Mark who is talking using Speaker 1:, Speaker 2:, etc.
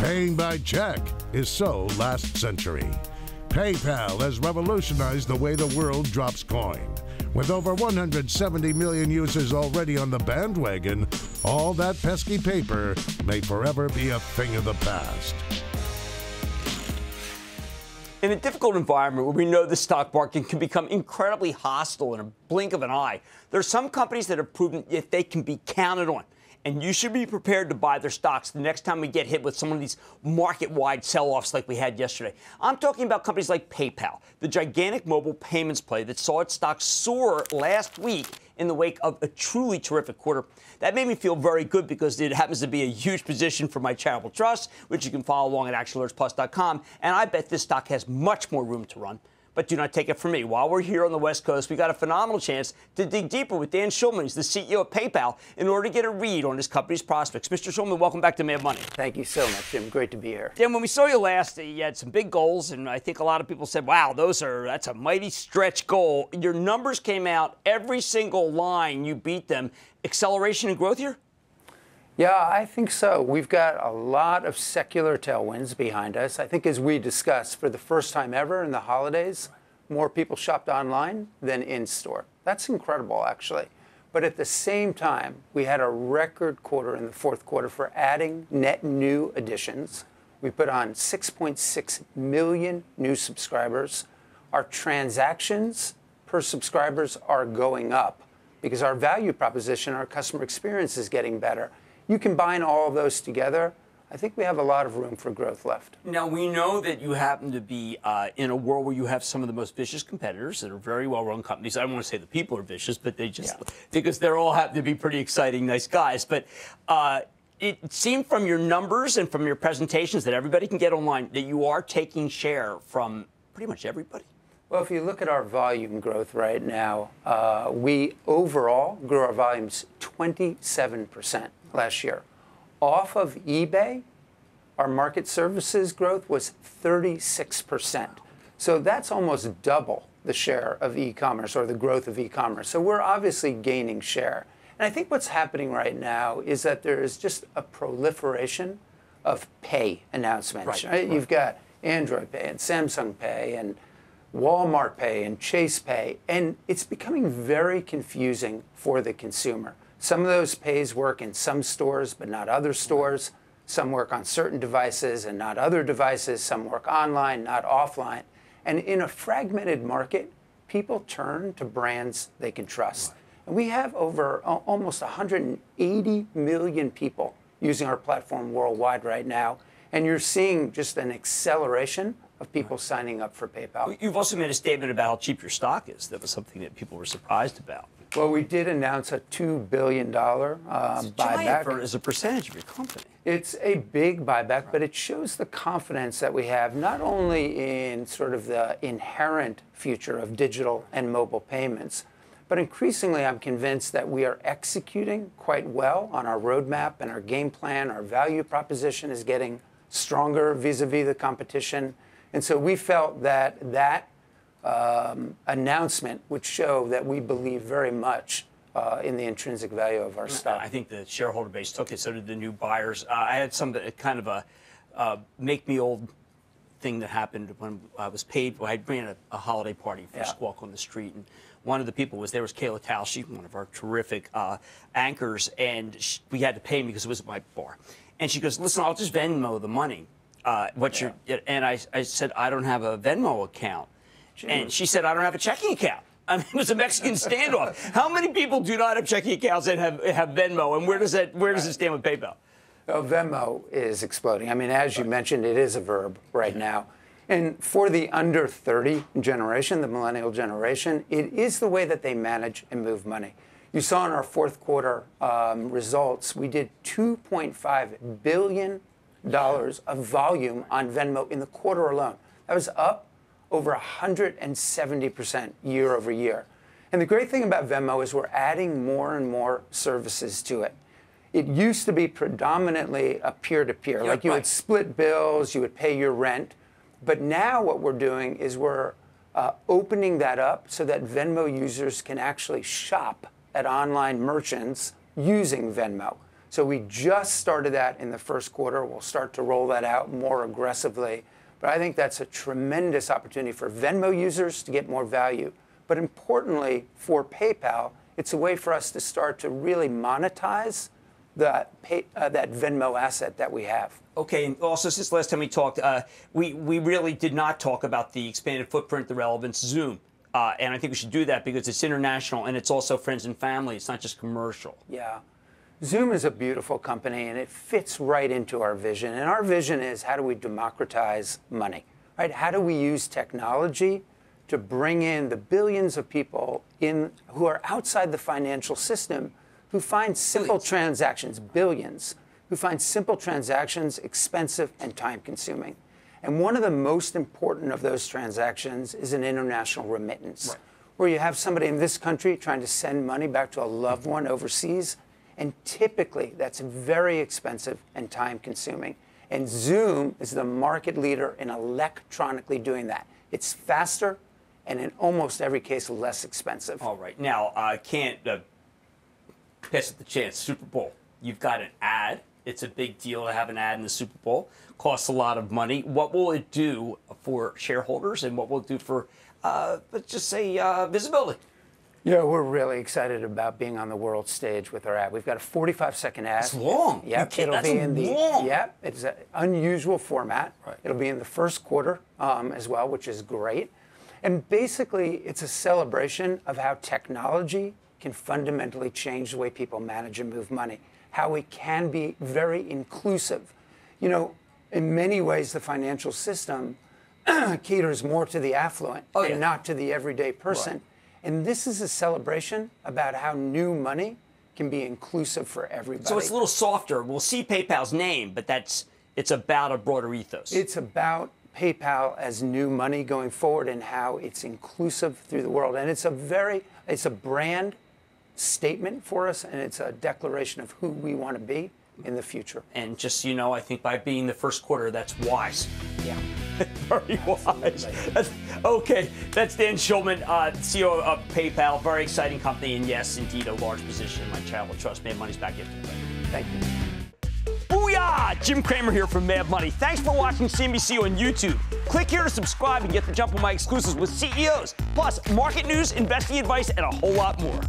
Speaker 1: Paying by check is so last century. PayPal has revolutionized the way the world drops coin. With over 170 million users already on the bandwagon, all that pesky paper may forever be a thing of the past.
Speaker 2: In a difficult environment where we know the stock market can become incredibly hostile in a blink of an eye, there are some companies that have proven that they can be counted on. And you should be prepared to buy their stocks the next time we get hit with some of these market-wide sell-offs like we had yesterday. I'm talking about companies like PayPal, the gigantic mobile payments play that saw its stock soar last week in the wake of a truly terrific quarter. That made me feel very good because it happens to be a huge position for my charitable trust, which you can follow along at actionalertsplus.com. And I bet this stock has much more room to run. But do not take it from me. While we're here on the West Coast, we got a phenomenal chance to dig deeper with Dan Schulman. He's the CEO of PayPal, in order to get a read on his company's prospects. Mr. Schulman, welcome back to Mad Money.
Speaker 3: Thank you so much, Jim. Great to be here.
Speaker 2: Dan, when we saw you last, you had some big goals, and I think a lot of people said, wow, that's a mighty stretch goal. Your numbers came out, every single line, you beat them. Acceleration and growth here?
Speaker 3: Yeah, I think so. We've got a lot of secular tailwinds behind us. I think as we discussed, for the first time ever in the holidays, more people shopped online than in-store. That's incredible, actually. But at the same time, we had a record quarter in the fourth quarter for adding net new additions. We put on 6.6 million new subscribers. Our transactions per subscribers are going up because our value proposition, our customer experience is getting better. You combine all of those together, I think we have a lot of room for growth left.
Speaker 2: Now, we know that you happen to be in a world where you have some of the most vicious competitors that are very well-run companies. I don't want to say the people are vicious, but they just, because they're all happen to be pretty exciting, nice guys. But it seemed from your numbers and from your presentations that everybody can get online that you are taking share from pretty much everybody.
Speaker 3: Well, if you look at our volume growth right now, we overall grew our volumes 27% last year. Off of eBay, our market services growth was 36%. So that's almost double the share of e-commerce or the growth of e-commerce. So we're obviously gaining share. And I think what's happening right now is that there is just a proliferation of pay announcements. Right? You've got Android Pay and Samsung Pay and Walmart Pay and Chase Pay. And it's becoming very confusing for the consumer. Some of those pays work in some stores, but not other stores. Some work on certain devices and not other devices. Some work online, not offline. And in a fragmented market, people turn to brands they can trust. And we have over almost 180 million people using our platform worldwide right now. And you're seeing just an acceleration of people signing up for PayPal.
Speaker 2: You've also made a statement about how cheap your stock is. That was something that people were surprised about.
Speaker 3: Well, we did announce a $2 billion buyback.
Speaker 2: As a percentage of your company.
Speaker 3: It's a big buyback, but it shows the confidence that we have not only in sort of the inherent future of digital and mobile payments, but increasingly I'm convinced that we are executing quite well on our roadmap and our game plan. Our value proposition is getting stronger vis-a-vis the competition. And so we felt that announcement would show that we believe very much in the intrinsic value of our stock.
Speaker 2: I think the shareholder base took it, so did the new buyers. I had some kind of a make-me-old thing that happened when I was paid. I ran a holiday party for Squawk on the Street, and one of the people was Kayla Talshi, one of our terrific anchors, and we had to pay me because it was my bar. And she goes, listen, I'll just Venmo the money. And I said, I don't have a Venmo account. And she said, I don't have a checking account. I mean, it was a Mexican standoff. How many people do not have checking accounts and have Venmo? And where does it stand with PayPal?
Speaker 3: Well, Venmo is exploding. I mean, as you mentioned, it is a verb right now. And for the under 30 generation, the millennial generation, it is the way that they manage and move money. You saw in our fourth quarter results, we did $2.5 billion of volume on Venmo in the quarter alone. That was up over 170% year over year. And the great thing about Venmo is we're adding more and more services to it. It used to be predominantly a peer-to-peer. Like you would split bills, you would pay your rent. But now what we're doing is we're opening that up so that Venmo users can actually shop at online merchants using Venmo. So we just started that in the first quarter. We'll start to roll that out more aggressively. But I think that's a tremendous opportunity for Venmo users to get more value. But importantly, for PayPal, it's a way for us to start to really monetize that Venmo asset that we have.
Speaker 2: Okay, and also since last time we talked, we really did not talk about the expanded footprint, the relevance, Zoom. And I think we should do that because it's international and it's also friends and family. It's not just commercial.
Speaker 3: Yeah. Zoom is a beautiful company and it fits right into our vision. And our vision is, how do we democratize money, right? How do we use technology to bring in the billions of people who are outside the financial system who find simple transactions, billions, who find simple transactions expensive and time-consuming. And one of the most important of those transactions is an international remittance, where you have somebody in this country trying to send money back to a loved one overseas, and typically that's very expensive and time-consuming. And Zoom is the market leader in electronically doing that. It's faster and in almost every case less expensive.
Speaker 2: All right. Now, I can't pass up the chance. Super Bowl. You've got an ad. It's a big deal to have an ad in the Super Bowl. Costs a lot of money. What will it do for shareholders and what will it do for, let's just say, visibility?
Speaker 3: Yeah, we're really excited about being on the world stage with our ad. We've got a 45-second ad.
Speaker 2: It's long.
Speaker 3: Yep, it'll be in the long. Yep, it's an unusual format. Right. It'll be in the first quarter as well, which is great. And basically, it's a celebration of how technology can fundamentally change the way people manage and move money, how it can be very inclusive. You know, in many ways, the financial system caters more to the affluent and not to the everyday person. Right. And this is a celebration about how new money can be inclusive for everybody.
Speaker 2: So it's a little softer. We'll see PayPal's name, but it's about a broader ethos.
Speaker 3: It's about PayPal as new money going forward and how it's inclusive through the world. And it's a brand statement for us, and it's a declaration of who we want to be in the future.
Speaker 2: And just so you know, I think by being the first quarter, that's wise.
Speaker 3: Yeah.
Speaker 2: Very wise. Okay, that's Dan Schulman, CEO of PayPal. Very exciting company, and yes, indeed, a large position in my charitable trust. Mad Money's back after the break.
Speaker 3: Thank you.
Speaker 2: Booyah! Jim Cramer here from Mad Money. Thanks for watching CNBC on YouTube. Click here to subscribe and get the jump on my exclusives with CEOs, plus market news, investing advice, and a whole lot more.